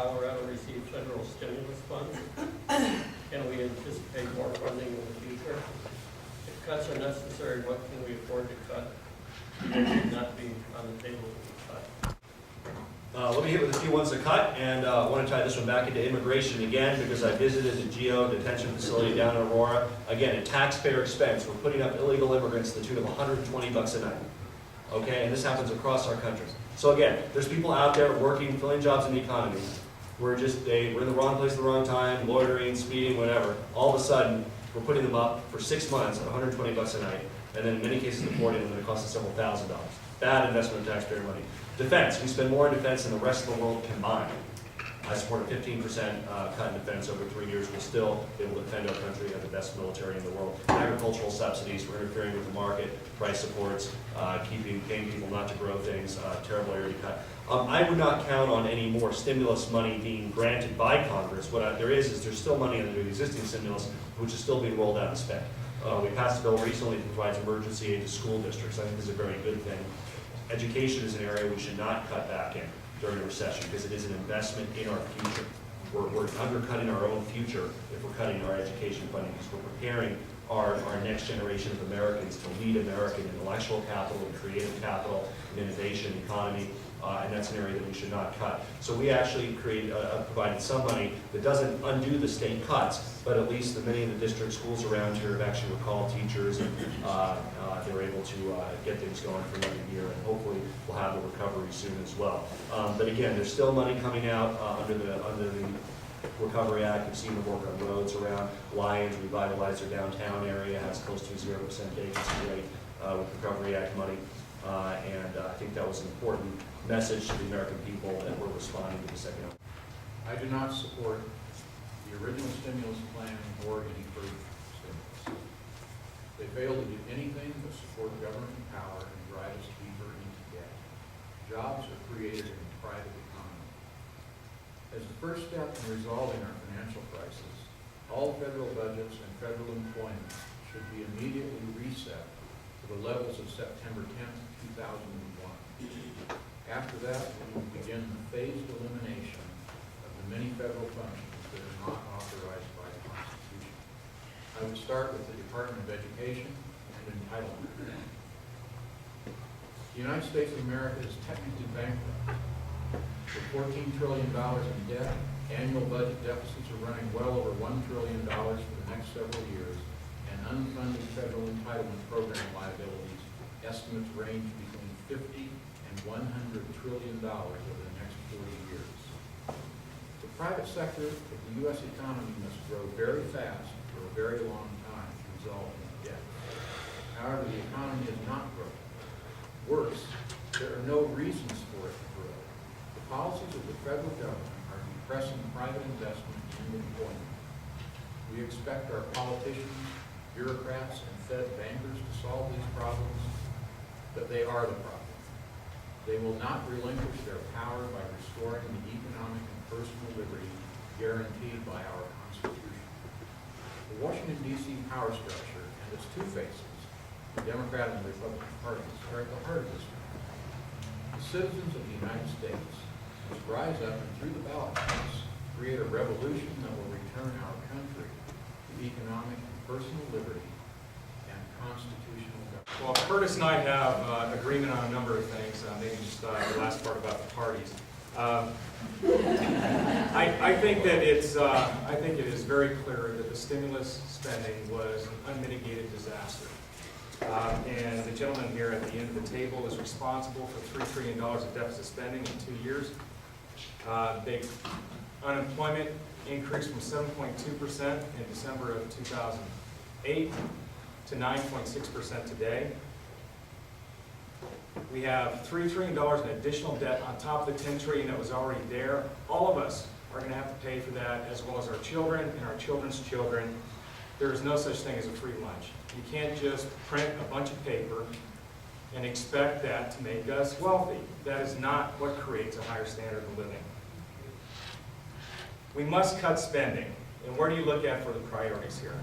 Colorado receive federal stimulus funds? Can we anticipate more funding in the future? If cuts are necessary, what can we afford to cut? It should not be on the table to be cut. Let me hit with a few ones to cut, and I want to tie this one back into immigration again, because I visited the GEO detention facility down in Aurora. Again, at taxpayer expense, we're putting up illegal immigrants to the tune of $120 a night. Okay, and this happens across our country. So again, there's people out there working, filling jobs in the economy. We're in the wrong place at the wrong time, loitering, speeding, whatever. All of a sudden, we're putting them up for 6 months at $120 a night, and then in many cases deporting them, and it costs us several $1,000s. Bad investment of taxpayer money. Defense, we spend more in defense than the rest of the world combined. I support a 15% cut in defense over 3 years. We'll still be able to defend our country, have the best military in the world. Agricultural subsidies, we're interfering with the market, price supports, paying people not to grow things, terrible area to cut. I would not count on any more stimulus money being granted by Congress. What there is there's still money under the existing stimulus, which is still being rolled out and spent. We passed a bill recently that provides emergency aid to school districts. I think this is a very good thing. Education is an area we should not cut back in during a recession because it is an investment in our future. We're undercutting our own future if we're cutting our education funding because we're preparing our next generation of Americans to lead American intellectual capital and creative capital and innovation economy, and that's an area that we should not cut. So we actually provided some money that doesn't undo the state cuts, but at least many of the district schools around here have actually recalled teachers, and they're able to get things going for another year, and hopefully we'll have the recovery soon as well. But again, there's still money coming out under the Recovery Act. We've seen the work on roads around Lyons, revitalize their downtown area, has close to 0% vacancy rate with Recovery Act money. And I think that was an important message to the American people that we're responding to this economic. I do not support the original stimulus plan or any further stimulus. They fail to do anything but support government power and drive us deeper into debt. Jobs are created in the private economy. As the first step in resolving our financial crisis, all federal budgets and federal employment should be immediately reset to the levels of September 10th, 2001. After that, we will begin the phased elimination of the many federal functions that are not authorized by the Constitution. I would start with the Department of Education and entitlement. The United States of America is technically bankrupt. With $14 trillion in debt, annual budget deficits are running well over $1 trillion for the next several years, and unfunded federal entitlement program liabilities estimates range between $50 and $100 trillion over the next 40 years. The private sector of the U.S. economy must grow very fast for a very long time to resolve this debt. However, the economy is not growing. Worse, there are no reasons for it to grow. The policies of the federal government are depressing private investment and employment. We expect our politicians, bureaucrats, and Fed bankers to solve these problems, but they are the problem. They will not relinquish their power by restoring the economic and personal liberty guaranteed by our Constitution. The Washington, D.C. power structure and its two faces, the Democrat and the Republican parties, are at the heart of this matter. The citizens of the United States must rise up and through the ballot box create a revolution that will return our country to economic and personal liberty and constitutional government. Well, Curtis and I have agreement on a number of things. Maybe just the last part about the parties. I think that I think it is very clear that the stimulus spending was an unmitigated disaster. And the gentleman here at the end of the table is responsible for $3 trillion of deficit spending in 2 years. Unemployment increased from 7.2% in December of 2008 to 9.6% today. We have $3 trillion in additional debt on top of the $10 trillion that was already there. All of us are going to have to pay for that, as well as our children and our children's children. There is no such thing as a free lunch. You can't just print a bunch of paper and expect that to make us wealthy. That is not what creates a higher standard of living. We must cut spending. And where do you look at for the priorities here?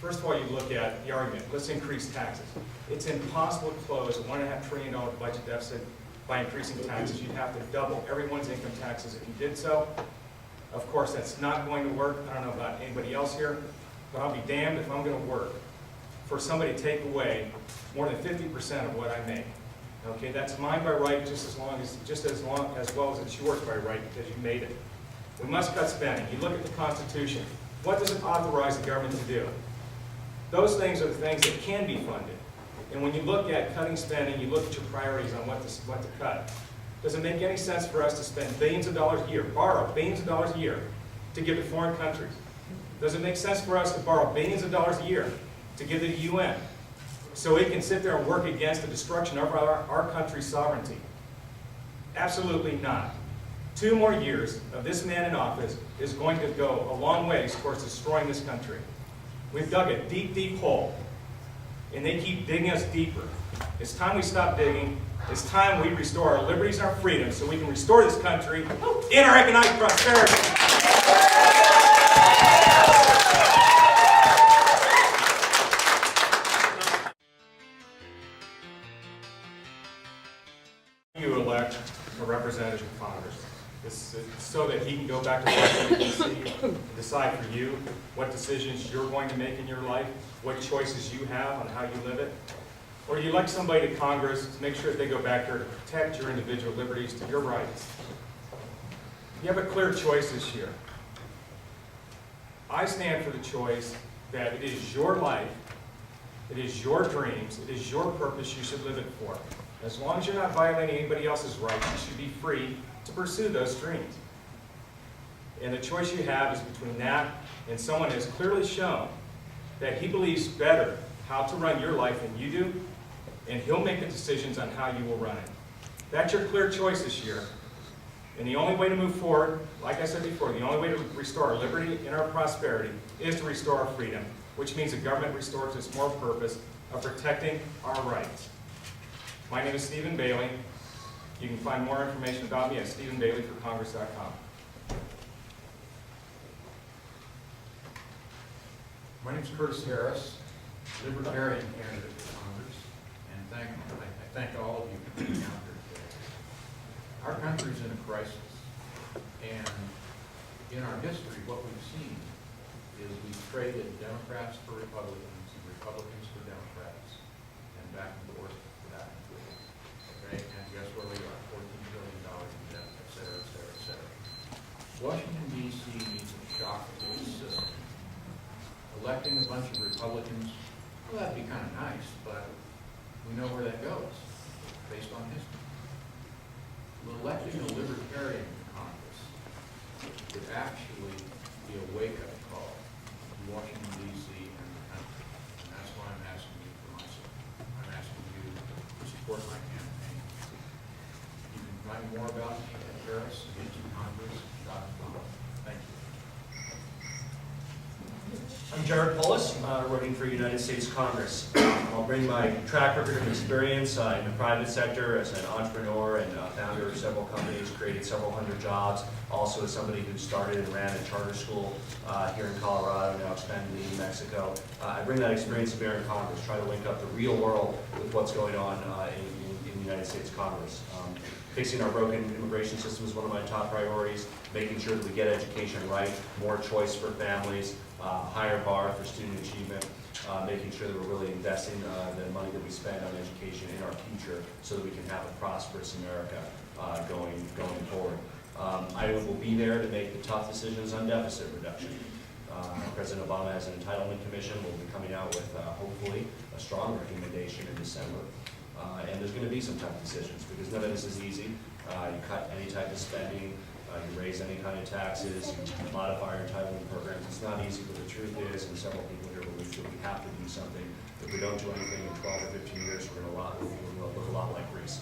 First of all, you look at the argument, let's increase taxes. It's impossible to close a $1.5 trillion budget deficit by increasing taxes. You'd have to double everyone's income taxes if you did so. Of course, that's not going to work. I don't know about anybody else here, but I'll be damned if I'm going to work for somebody to take away more than 50% of what I make. Okay, that's mine by right, just as well as it's yours by right because you made it. We must cut spending. You look at the Constitution. What does it authorize the government to do? Those things are the things that can be funded. And when you look at cutting spending, you look at your priorities on what to cut. Does it make any sense for us to spend billions of dollars a year, borrow billions of dollars a year to give to foreign countries? Does it make sense for us to borrow billions of dollars a year to give to the UN so it can sit there and work against the destruction of our country's sovereignty? Absolutely not. 2 more years of this man in office is going to go a long ways towards destroying this country. We've dug a deep, deep hole, and they keep digging us deeper. It's time we stop digging. It's time we restore our liberties and our freedoms so we can restore this country in our economic prosperity. You elect a representative in Congress. This is so that he can go back to Washington, D.C. and decide for you what decisions you're going to make in your life, what choices you have on how you live it. Or do you elect somebody to Congress to make sure that they go back there to protect your individual liberties to your rights? You have a clear choice this year. I stand for the choice that it is your life, it is your dreams, it is your purpose you should live it for. As long as you're not violating anybody else's rights, you should be free to pursue those dreams. And the choice you have is between that and someone who has clearly shown that he believes better how to run your life than you do, and he'll make the decisions on how you will run it. That's your clear choice this year. And the only way to move forward, like I said before, the only way to restore our liberty and our prosperity is to restore our freedom, which means the government restores its moral purpose of protecting our rights. My name is Stephen Bailey. You can find more information about me at StephenBaileyForCongress.com. My name is Curtis Harris, Libertarian candidate for Congress, and I thank all of you for being out here today. Our country is in a crisis, and in our history, what we've seen is we've traded Democrats for Republicans and Republicans for Democrats, and back and forth for that. Okay, and guess where we are? $14 billion in debt, et cetera, et cetera, et cetera. Washington, D.C. needs a shock to its system. Electing a bunch of Republicans, well, that'd be kind of nice, but we know where that goes, based on history. Electing a Libertarian to Congress would actually be a wake-up call to Washington, D.C. and the country. And that's why I'm asking you for myself. I'm asking you to support my campaign. You can find more about me at harris.congress.com. Thank you. I'm Jared Polis, running for United States Congress. I'll bring my track record of experience in the private sector as an entrepreneur and founder of several companies, created several hundred jobs. Also as somebody who started and ran a charter school here in Colorado, now expanded in New Mexico. I bring that experience to bear in Congress, try to link up the real world with what's going on in the United States Congress. Fixing our broken immigration system is one of my top priorities, making sure that we get education right, more choice for families, higher bar for student achievement, making sure that we're really investing the money that we spend on education in our future so that we can have a prosperous America going forward. I will be there to make the tough decisions on deficit reduction. President Obama has an entitlement commission. We'll be coming out with, hopefully, a strong recommendation in December. And there's going to be some tough decisions because none of this is easy. You cut any type of spending, you raise any kind of taxes, you modify your entitlement programs. It's not easy, but the truth is, and several people here believe that we have to do something. If we don't do anything in 12 or 15 years, we're going to look a lot like Greece.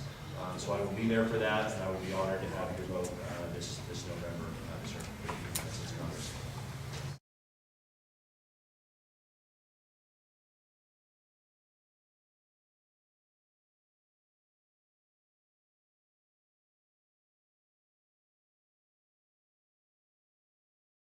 So I will be there for that, and I will be honored to have your vote this November.